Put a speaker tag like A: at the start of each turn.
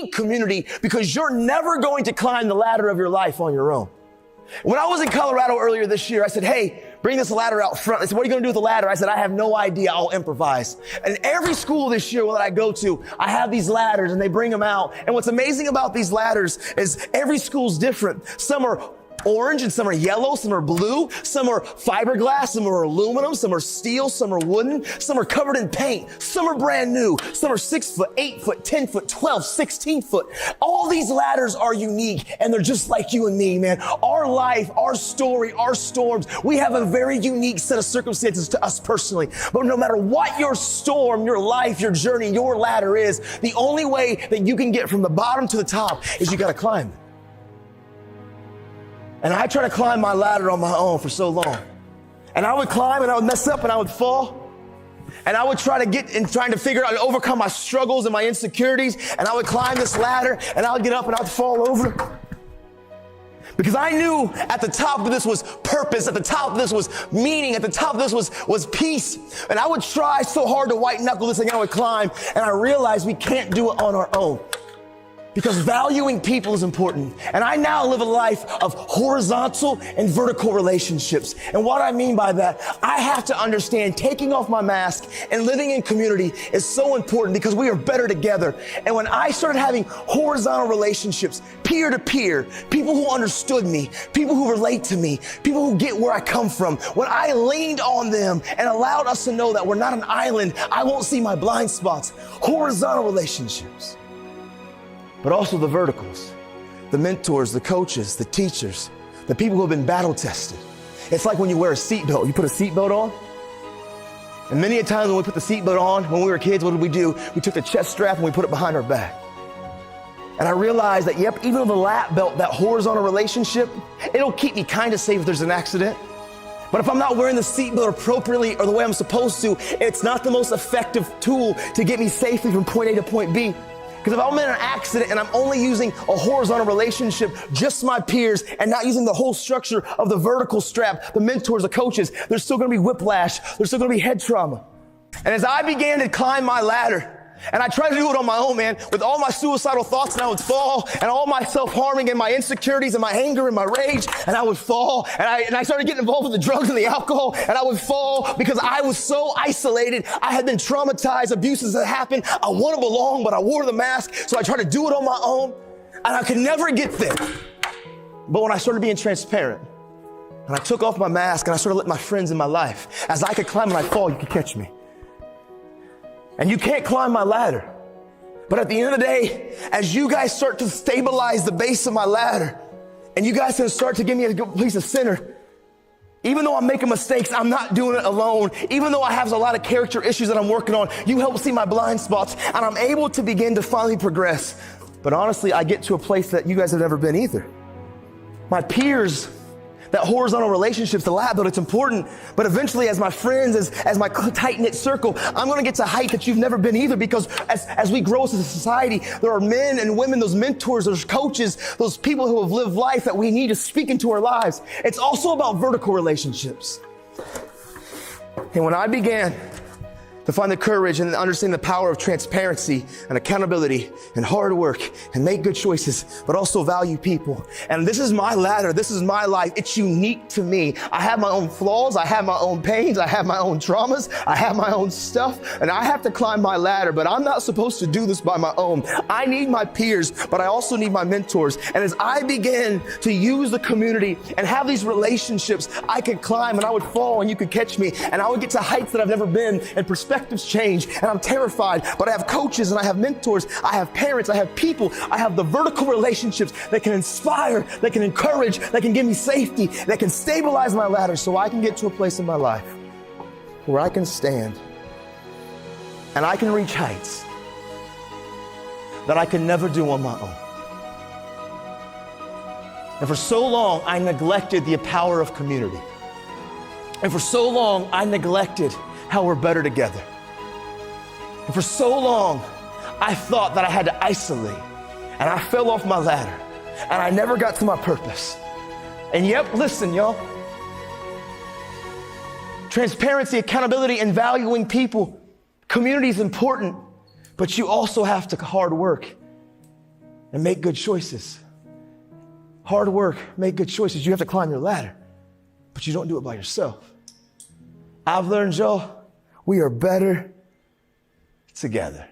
A: need community because you're never going to climb the ladder of your life on your own. When I was in Colorado earlier this year, I said, hey, bring this ladder out front. They said, what are you going to do with the ladder? I said, I have no idea. I'll improvise. And every school this year that I go to, I have these ladders and they bring them out. And what's amazing about these ladders is every school's different. Some are orange and some are yellow, some are blue, some are fiberglass, some are aluminum, some are steel, some are wooden, some are covered in paint, some are brand new, some are 6 foot, 8 foot, 10 foot, 12, 16 foot. All these ladders are unique and they're just like you and me, man. Our life, our story, our storms, we have a very unique set of circumstances to us personally. But no matter what your storm, your life, your journey, your ladder is, the only way that you can get from the bottom to the top is you got to climb it. And I tried to climb my ladder on my own for so long. And I would climb and I would mess up and I would fall. And I would try to figure out and overcome my struggles and my insecurities. And I would climb this ladder and I would get up and I would fall over. Because I knew at the top of this was purpose, at the top of this was meaning, at the top of this was peace. And I would try so hard to white knuckle this thing, and I would climb. And I realized we can't do it on our own. Because valuing people is important. And I now live a life of horizontal and vertical relationships. And what I mean by that, I have to understand taking off my mask and living in community is so important because we are better together. And when I started having horizontal relationships, peer to peer, people who understood me, people who relate to me, people who get where I come from, when I leaned on them and allowed us to know that we're not an island, I won't see my blind spots. Horizontal relationships. But also the verticals, the mentors, the coaches, the teachers, the people who have been battle tested. It's like when you wear a seatbelt. You put a seatbelt on. And many a times when we put the seatbelt on, when we were kids, what did we do? We took the chest strap and we put it behind our back. And I realized that, yep, even on the lap belt, that horizontal relationship, it'll keep me kind of safe if there's an accident. But if I'm not wearing the seatbelt appropriately or the way I'm supposed to, it's not the most effective tool to get me safely from point A to point B. Because if I'm in an accident and I'm only using a horizontal relationship, just my peers, and not using the whole structure of the vertical strap, the mentors, the coaches, there's still going to be whiplash. There's still going to be head trauma. And as I began to climb my ladder, and I tried to do it on my own, man, with all my suicidal thoughts, and I would fall, and all my self-harming and my insecurities and my anger and my rage, and I would fall, and I started getting involved with the drugs and the alcohol, and I would fall because I was so isolated. I had been traumatized, abuses had happened. I want to belong, but I wore the mask, so I tried to do it on my own, and I could never get there. But when I started being transparent, and I took off my mask, and I started letting my friends in my life, as I could climb and I fall, you could catch me. And you can't climb my ladder. But at the end of the day, as you guys start to stabilize the base of my ladder, and you guys can start to give me a good place of center, even though I'm making mistakes, I'm not doing it alone. Even though I have a lot of character issues that I'm working on, you help see my blind spots, and I'm able to begin to finally progress. But honestly, I get to a place that you guys have never been either. My peers, that horizontal relationships, the lab, but it's important. But eventually, as my friends, as my tight-knit circle, I'm going to get to height that you've never been either, because as we grow as a society, there are men and women, those mentors, those coaches, those people who have lived life that we need to speak into our lives. It's also about vertical relationships. And when I began to find the courage and understand the power of transparency and accountability and hard work and make good choices, but also value people. And this is my ladder. This is my life. It's unique to me. I have my own flaws. I have my own pains. I have my own traumas. I have my own stuff, and I have to climb my ladder, but I'm not supposed to do this by my own. I need my peers, but I also need my mentors. And as I began to use the community and have these relationships, I could climb and I would fall and you could catch me, and I would get to heights that I've never been, and perspectives change, and I'm terrified, but I have coaches and I have mentors, I have parents, I have people, I have the vertical relationships that can inspire, that can encourage, that can give me safety, that can stabilize my ladder so I can get to a place in my life where I can stand and I can reach heights that I can never do on my own. And for so long, I neglected the power of community. And for so long, I neglected how we're better together. And for so long, I thought that I had to isolate, and I fell off my ladder, and I never got to my purpose. And yep, listen, y'all. Transparency, accountability, and valuing people. Community is important, but you also have to hard work. and make good choices. Hard work, make good choices. You have to climb your ladder, but you don't do it by yourself. I've learned, y'all, we are better together.